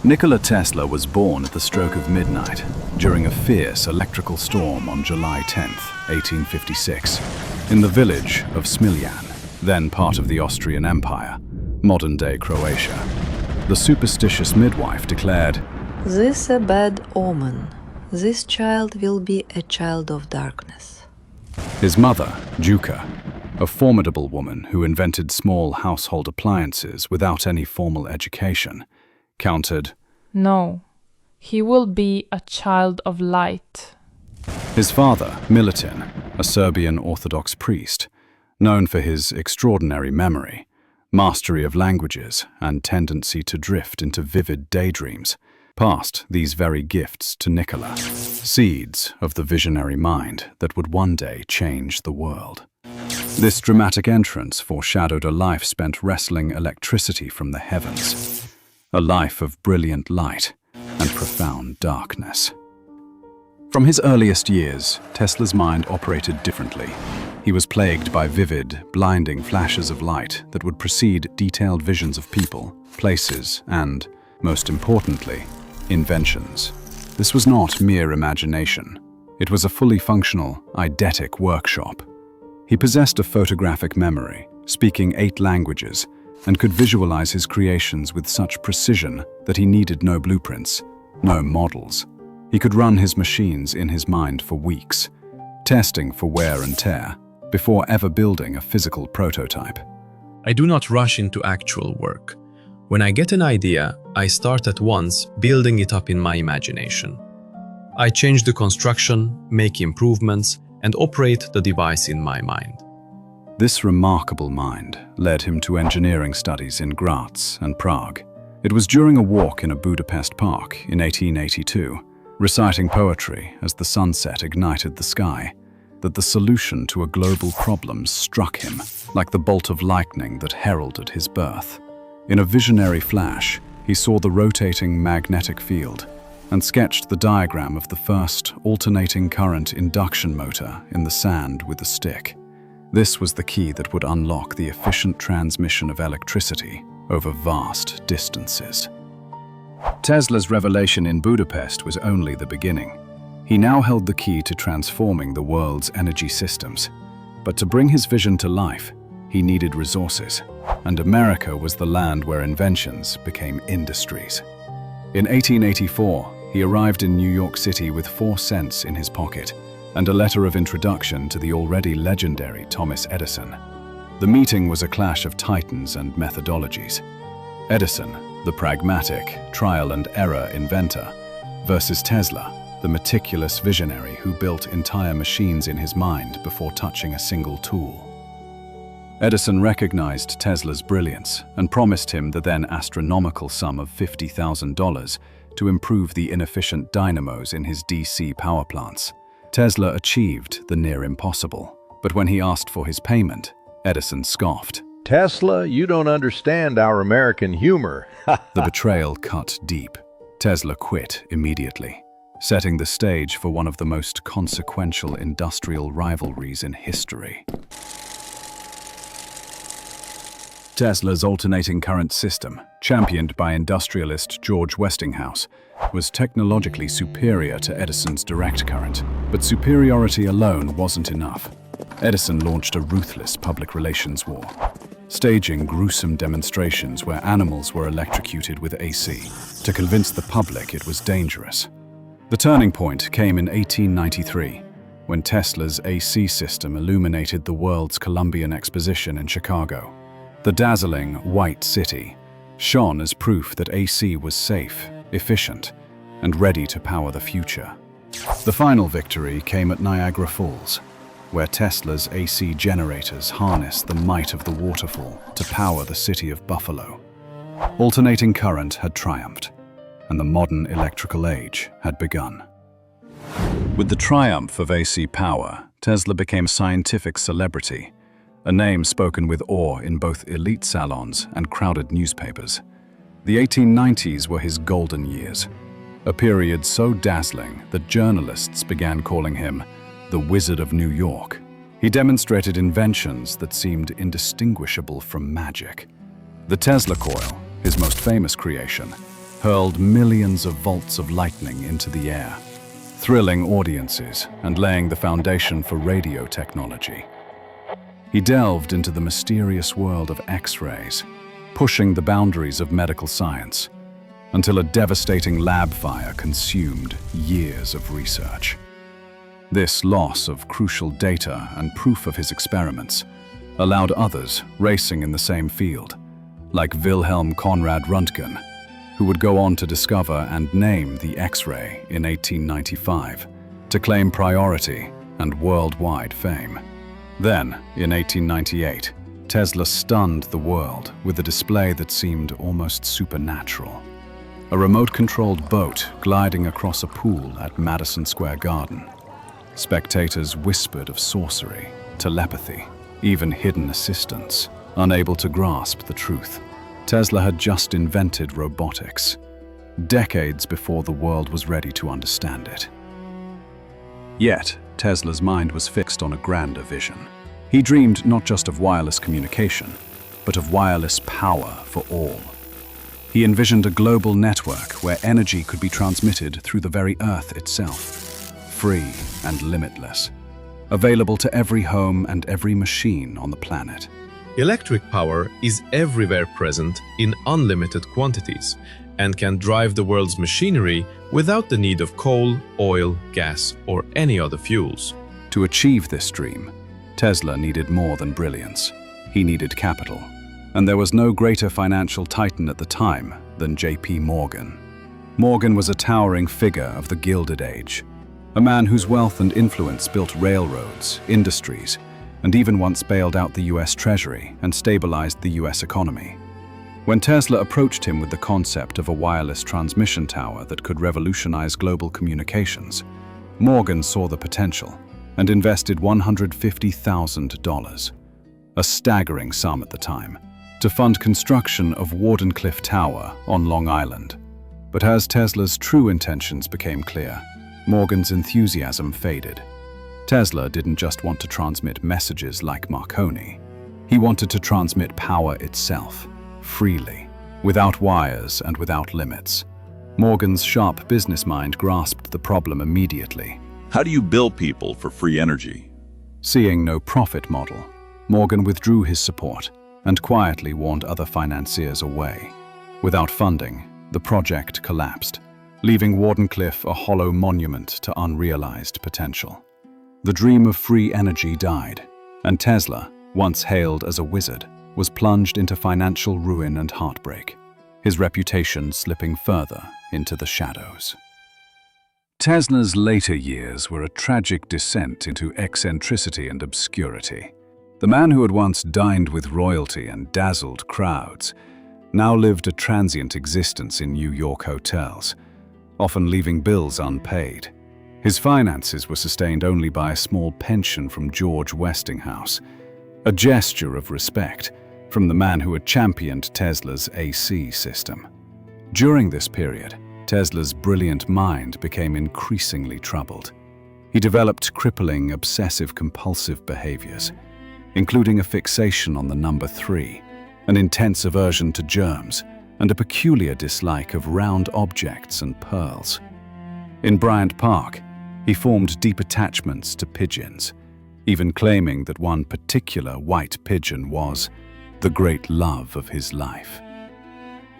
Nikola Tesla was born at the stroke of midnight during a fierce electrical storm on July 10, 1856, in the village of Smiljan, then part of the Austrian Empire, modern-day Croatia. The superstitious midwife declared, "This a bad omen. This child will be a child of darkness." His mother, Juka, a formidable woman who invented small household appliances without any formal education, countered, "No, he will be a child of light." His father, Milutin, a Serbian Orthodox priest, known for his extraordinary memory, mastery of languages, and tendency to drift into vivid daydreams, passed these very gifts to Nikola, seeds of the visionary mind that would one day change the world. This dramatic entrance foreshadowed a life spent wresting electricity from the heavens, a life of brilliant light and profound darkness. From his earliest years, Tesla's mind operated differently. He was plagued by vivid, blinding flashes of light that would precede detailed visions of people, places, and, most importantly, inventions. This was not mere imagination. It was a fully functional, eidetic workshop. He possessed a photographic memory, speaking 8 languages, and could visualize his creations with such precision that he needed no blueprints, no models. He could run his machines in his mind for weeks, testing for wear and tear, before ever building a physical prototype. I do not rush into actual work. When I get an idea, I start at once building it up in my imagination. I change the construction, make improvements, and operate the device in my mind. This remarkable mind led him to engineering studies in Graz and Prague. It was during a walk in a Budapest park in 1882, reciting poetry as the sunset ignited the sky, that the solution to a global problem struck him like the bolt of lightning that heralded his birth. In a visionary flash, he saw the rotating magnetic field and sketched the diagram of the first alternating current induction motor in the sand with a stick. This was the key that would unlock the efficient transmission of electricity over vast distances. Tesla's revelation in Budapest was only the beginning. He now held the key to transforming the world's energy systems. But to bring his vision to life, he needed resources, and America was the land where inventions became industries. In 1884, he arrived in New York City with 4 cents in his pocket and a letter of introduction to the already legendary Thomas Edison. The meeting was a clash of titans and methodologies. Edison, the pragmatic, trial-and-error inventor, versus Tesla, the meticulous visionary who built entire machines in his mind before touching a single tool. Edison recognized Tesla's brilliance and promised him the then astronomical sum of $50,000 to improve the inefficient dynamos in his DC power plants. Tesla achieved the near impossible, but when he asked for his payment, Edison scoffed. "Tesla, you don't understand our American humor." The betrayal cut deep. Tesla quit immediately, setting the stage for one of the most consequential industrial rivalries in history. Tesla's alternating current system, championed by industrialist George Westinghouse, was technologically superior to Edison's direct current, but superiority alone wasn't enough. Edison launched a ruthless public relations war, staging gruesome demonstrations where animals were electrocuted with AC to convince the public it was dangerous. The turning point came in 1893, when Tesla's AC system illuminated the world's Columbian Exposition in Chicago. The dazzling White City shone as proof that AC was safe, efficient, and ready to power the future. The final victory came at Niagara Falls, where Tesla's AC generators harnessed the might of the waterfall to power the city of Buffalo. Alternating current had triumphed, and the modern electrical age had begun. With the triumph of AC power, Tesla became a scientific celebrity, a name spoken with awe in both elite salons and crowded newspapers. The 1890s were his golden years, a period so dazzling that journalists began calling him the Wizard of New York. He demonstrated inventions that seemed indistinguishable from magic. The Tesla coil, his most famous creation, hurled millions of volts of lightning into the air, thrilling audiences and laying the foundation for radio technology. He delved into the mysterious world of X-rays, pushing the boundaries of medical science, until a devastating lab fire consumed years of research. This loss of crucial data and proof of his experiments allowed others racing in the same field, like Wilhelm Conrad Röntgen, who would go on to discover and name the X-ray in 1895, to claim priority and worldwide fame. Then, in 1898, Tesla stunned the world with a display that seemed almost supernatural. A remote-controlled boat gliding across a pool at Madison Square Garden. Spectators whispered of sorcery, telepathy, even hidden assistance, unable to grasp the truth. Tesla had just invented robotics, decades before the world was ready to understand it. Yet, Tesla's mind was fixed on a grander vision. He dreamed not just of wireless communication, but of wireless power for all. He envisioned a global network where energy could be transmitted through the very Earth itself, free and limitless, available to every home and every machine on the planet. Electric power is everywhere present in unlimited quantities and can drive the world's machinery without the need of coal, oil, gas, or any other fuels. To achieve this dream, Tesla needed more than brilliance. He needed capital. And there was no greater financial titan at the time than J.P. Morgan. Morgan was a towering figure of the Gilded Age, a man whose wealth and influence built railroads, industries, and even once bailed out the U.S. Treasury and stabilized the U.S. economy. When Tesla approached him with the concept of a wireless transmission tower that could revolutionize global communications, Morgan saw the potential and invested $150,000, a staggering sum at the time, to fund construction of Wardenclyffe Tower on Long Island. But as Tesla's true intentions became clear, Morgan's enthusiasm faded. Tesla didn't just want to transmit messages like Marconi. He wanted to transmit power itself, freely, without wires and without limits. Morgan's sharp business mind grasped the problem immediately. How do you bill people for free energy? Seeing no profit model, Morgan withdrew his support and quietly warned other financiers away. Without funding, the project collapsed, leaving Wardenclyffe a hollow monument to unrealized potential. The dream of free energy died, and Tesla, once hailed as a wizard, was plunged into financial ruin and heartbreak, his reputation slipping further into the shadows. Tesla's later years were a tragic descent into eccentricity and obscurity. The man who had once dined with royalty and dazzled crowds now lived a transient existence in New York hotels, often leaving bills unpaid. His finances were sustained only by a small pension from George Westinghouse, a gesture of respect from the man who had championed Tesla's AC system. During this period, Tesla's brilliant mind became increasingly troubled. He developed crippling obsessive-compulsive behaviors, including a fixation on the number 3, an intense aversion to germs, and a peculiar dislike of round objects and pearls. In Bryant Park, he formed deep attachments to pigeons, even claiming that one particular white pigeon was the great love of his life.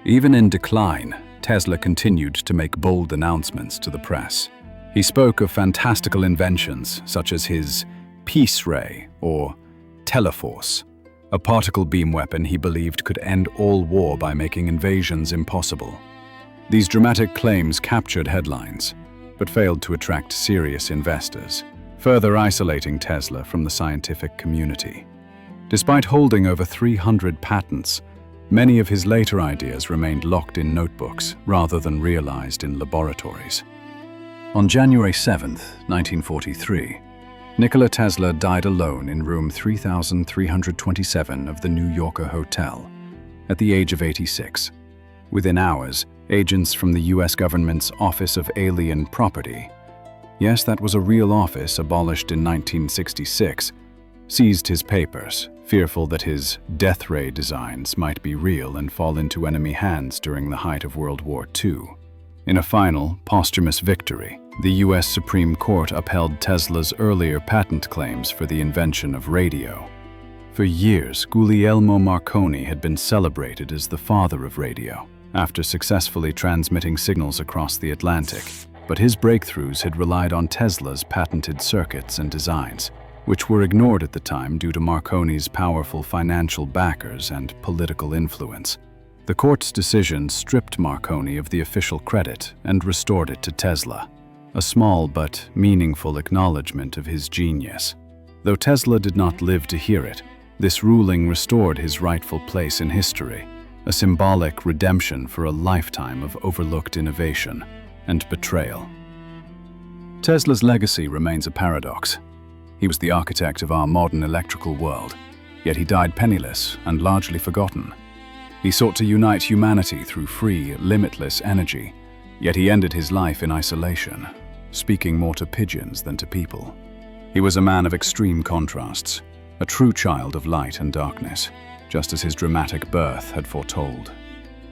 Even in decline, Tesla continued to make bold announcements to the press. He spoke of fantastical inventions such as his Peace Ray or Teleforce, a particle beam weapon he believed could end all war by making invasions impossible. These dramatic claims captured headlines, but failed to attract serious investors, further isolating Tesla from the scientific community. Despite holding over 300 patents, many of his later ideas remained locked in notebooks rather than realized in laboratories. On January 7, 1943, Nikola Tesla died alone in room 3327 of the New Yorker Hotel, at the age of 86. Within hours, agents from the US government's Office of Alien Property, yes, that was a real office abolished in 1966, seized his papers, fearful that his death ray designs might be real and fall into enemy hands during the height of World War II. In a final, posthumous victory, the US Supreme Court upheld Tesla's earlier patent claims for the invention of radio. For years, Guglielmo Marconi had been celebrated as the father of radio, after successfully transmitting signals across the Atlantic. But his breakthroughs had relied on Tesla's patented circuits and designs, which were ignored at the time due to Marconi's powerful financial backers and political influence. The court's decision stripped Marconi of the official credit and restored it to Tesla, a small but meaningful acknowledgement of his genius. Though Tesla did not live to hear it, this ruling restored his rightful place in history, a symbolic redemption for a lifetime of overlooked innovation and betrayal. Tesla's legacy remains a paradox. He was the architect of our modern electrical world, yet he died penniless and largely forgotten. He sought to unite humanity through free, limitless energy, yet he ended his life in isolation, speaking more to pigeons than to people. He was a man of extreme contrasts, a true child of light and darkness, just as his dramatic birth had foretold.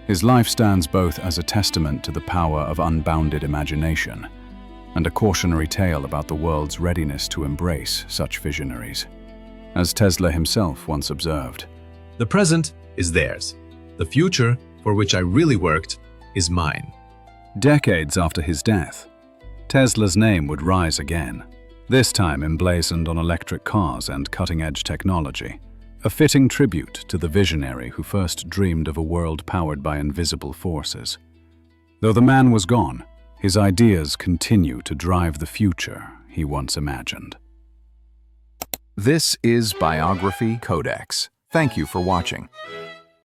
His life stands both as a testament to the power of unbounded imagination and a cautionary tale about the world's readiness to embrace such visionaries. As Tesla himself once observed, The present is theirs. The future, for which I really worked, is mine. decades after his death, Tesla's name would rise again, this time emblazoned on electric cars and cutting-edge technology, a fitting tribute to the visionary who first dreamed of a world powered by invisible forces. Though the man was gone, his ideas continue to drive the future he once imagined. This is Biography Codex. Thank you for watching.